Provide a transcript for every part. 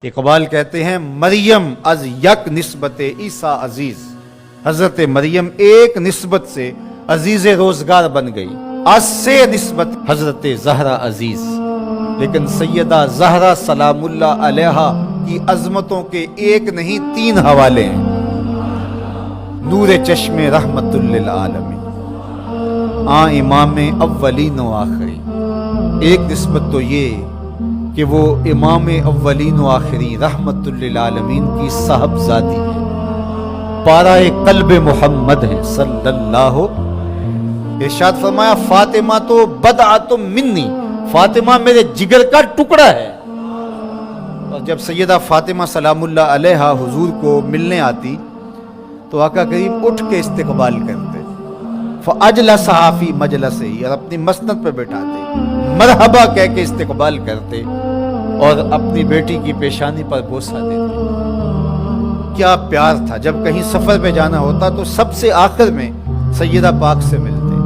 اقبال کہتے ہیں مریم از یک نسبت عیسیٰ عزیز، حضرت مریم ایک نسبت سے عزیز روزگار بن گئی، از سے نسبت حضرت زہرا عزیز، لیکن سیدہ زہرا سلام اللہ علیہا کی عظمتوں کے ایک نہیں تین حوالے ہیں۔ نور چشم رحمت للعالمین، امام اولین و آخری۔ ایک نسبت تو یہ کہ وہ امام اولین و آخری رحمت للعالمین کی صاحبزادی ہے، پارہ قلب محمد ہے صلی اللہ۔ ارشاد فرمایا فاطمہ تو بدعۃ منی، فاطمہ میرے جگر کا ٹکڑا ہے۔ اور جب سیدہ فاطمہ سلام اللہ علیہا حضور کو ملنے آتی تو آقا کریم اٹھ کے استقبال کرتے، فاجلسھا فی مجلسہ، اور اپنی مسند پہ بٹھاتے، مرحبا کہہ کے استقبال کرتے اور اپنی بیٹی کی پیشانی پر بوسہ دیتے۔ کیا پیار تھا! جب کہیں سفر پہ جانا ہوتا تو سب سے آخر میں سیدہ پاک سے ملتے،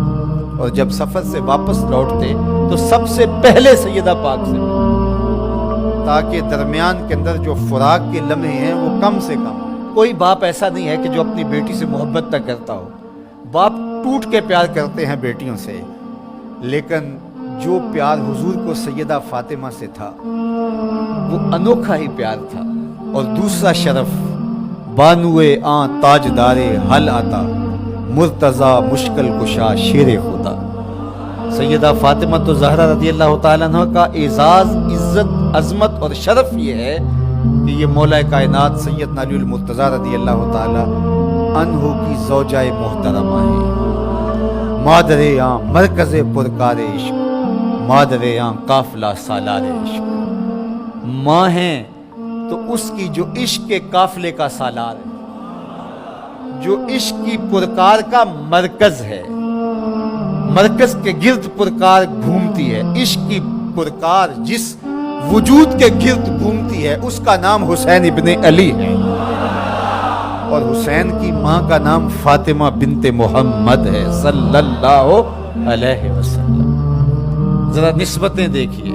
اور جب سفر سے واپس لوٹتے تو سب سے پہلے سیدہ پاک سے ملتے، تاکہ درمیان کے اندر جو فراق کے لمحے ہیں وہ کم سے کم۔ کوئی باپ ایسا نہیں ہے کہ جو اپنی بیٹی سے محبت نہ کرتا ہو، باپ ٹوٹ کے پیار کرتے ہیں بیٹیوں سے، لیکن جو پیار حضور کو سیدہ فاطمہ سے تھا وہ انوکھا ہی پیار تھا۔ اور دوسرا شرف بانوئے آن تاجدار حل آتا، مرتضی مشکل کشا شیر خدا۔ سیدہ فاطمہ تو زہرا رضی اللہ تعالیٰ عنہ کا اعزاز، عزت، عظمت اور شرف یہ ہے کہ یہ مولا کائنات سیدنا علی المرتضی رضی اللہ تعالیٰ عنہ کی زوجہ محترمہ ہے، مادر آن مرکز پرکار عشق، مادر آن قافلہ سالار عشق۔ ماں ہیں تو اس کی جو عشق کے قافلے کا سالار ہے، جو عشق کی پرکار کا مرکز ہے، مرکز کے گرد پرکار گھومتی ہے۔ عشق کی پرکار جس وجود کے گرد گھومتی ہے اس کا نام حسین ابن علی ہے، اور حسین کی ماں کا نام فاطمہ بنت محمد ہے صلی اللہ علیہ وسلم۔ ذرا نسبتیں دیکھیے،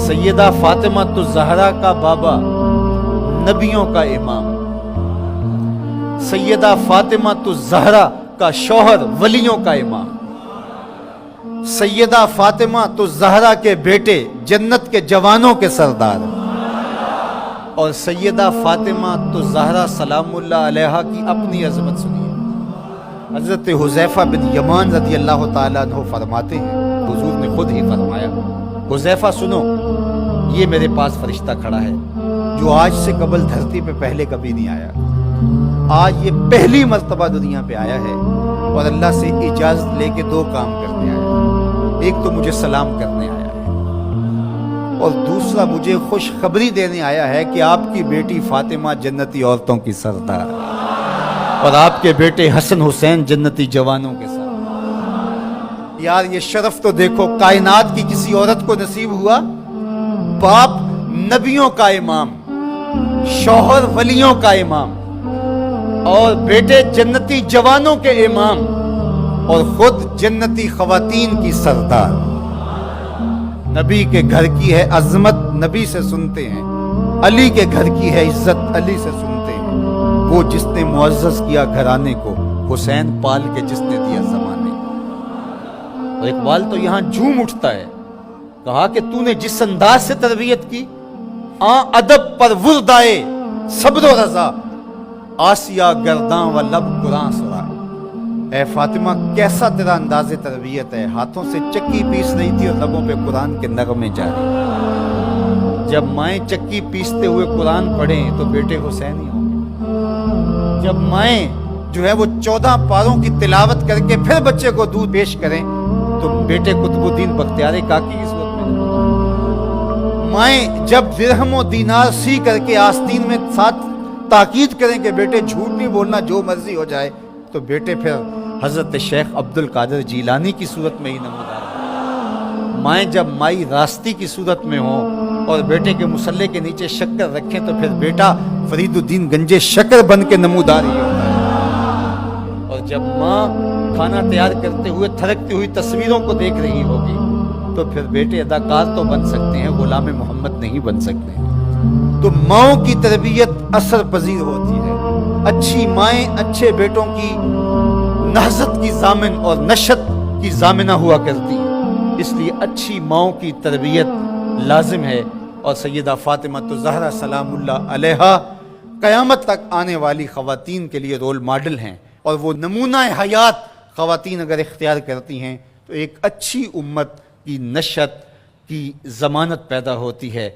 سیدہ فاطمہ تو زہرا کا بابا نبیوں کا امام، سیدہ فاطمہ تو زہرا کا شوہر ولیوں کا امام، سیدہ فاطمہ تو زہرا کے بیٹے جنت کے جوانوں کے سردار، اور سیدہ فاطمہ تو زہرا سلام اللہ علیہا کی اپنی عظمت سنیے۔ حضرت حذیفہ بن یمان رضی اللہ تعالیٰ عنہ فرماتے ہیں، حضور نے خود ہی فرمایا، حذیفہ سنو، یہ میرے پاس فرشتہ کھڑا ہے جو آج سے قبل دھرتی پہ پہلے کبھی نہیں آیا، آج یہ پہلی مرتبہ دنیا پہ آیا ہے، اور اللہ سے اجازت لے کے دو کام کرنے آیا ہے، ایک تو مجھے سلام کرنے آیا ہے، اور دوسرا مجھے خوشخبری دینے آیا ہے کہ آپ کی بیٹی فاطمہ جنتی عورتوں کی سردار، اور آپ کے بیٹے حسن حسین جنتی جوانوں کے ساتھ۔ یار یہ شرف تو دیکھو، کائنات کی کسی عورت کو نصیب ہوا، باپ نبیوں کا امام، شوہر ولیوں کا امام، اور بیٹے جنتی جوانوں کے امام، اور خود جنتی خواتین کی سردار۔ نبی کے گھر کی ہے عظمت، نبی سے سنتے ہیں، علی کے گھر کی ہے عزت، علی سے سنتے ہیں، وہ جس نے معزز کیا گھرانے کو، حسین پال کے جس نے دیا زمانے کو۔ اور اقبال تو یہاں جھوم اٹھتا ہے، کہا کہ تو نے جس انداز سے تربیت کی، ادب پر وردائے صبر و رضا، آسیہ گرداں و لب قرآن سرا۔ اے فاطمہ کیسا تیرا انداز تربیت ہے، ہاتھوں سے چکی پیس رہی تھی اور لبوں پہ قرآن کے نغمے جاری۔ جب مائیں چکی پیستے ہوئے قرآن پڑھیں تو بیٹے حسین ہی ہوں گے، جب مائیں جو ہے وہ 14 پاروں کی تلاوت کر کے پھر بچے کو دودھ پیش کریں تو بیٹے قطب الدین بختیار کاکی کی صورت میں نہیں۔ مائیں جب درہم و دینار سی کر کے آستین میں ساتھ تاکید کریں کہ بیٹے جھوٹ نہیں بولنا، جو مرضی ہو جائے، تو بیٹے پھر حضرت شیخ عبد القادر جیلانی کی صورت میں ہی نمودار ہیں۔ مائیں جب مائی راستی کی صورت میں ہوں اور بیٹے کے مسلح کے نیچے شکر رکھیں تو پھر بیٹا فرید الدین گنجے شکر بن کے نمودار ہی ہوتا ہے۔ اور جب ماں کھانا تیار کرتے ہوئے تھرکتی ہوئی تصویروں کو دیکھ رہی ہوگی تو پھر بیٹے اداکار تو بن سکتے ہیں، غلام محمد نہیں بن سکتے۔ تو ماؤں کی تربیت اثر پذیر ہوتی ہے. اچھی مائیں اچھے بیٹوں کی نہضت کی ضامن اور نشت کی ضامنہ ہوا کرتی ہیں. اس لیے اچھی ماؤں کی تربیت لازم ہے. اور سیدہ فاطمہ الزہرا سلام اللہ علیہا قیامت تک آنے والی خواتین کے لیے رول ماڈل ہیں. اور وہ نمونہ حیات خواتین اگر اختیار کرتی ہیں تو ایک اچھی امت کی نشت کی ضمانت پیدا ہوتی ہے.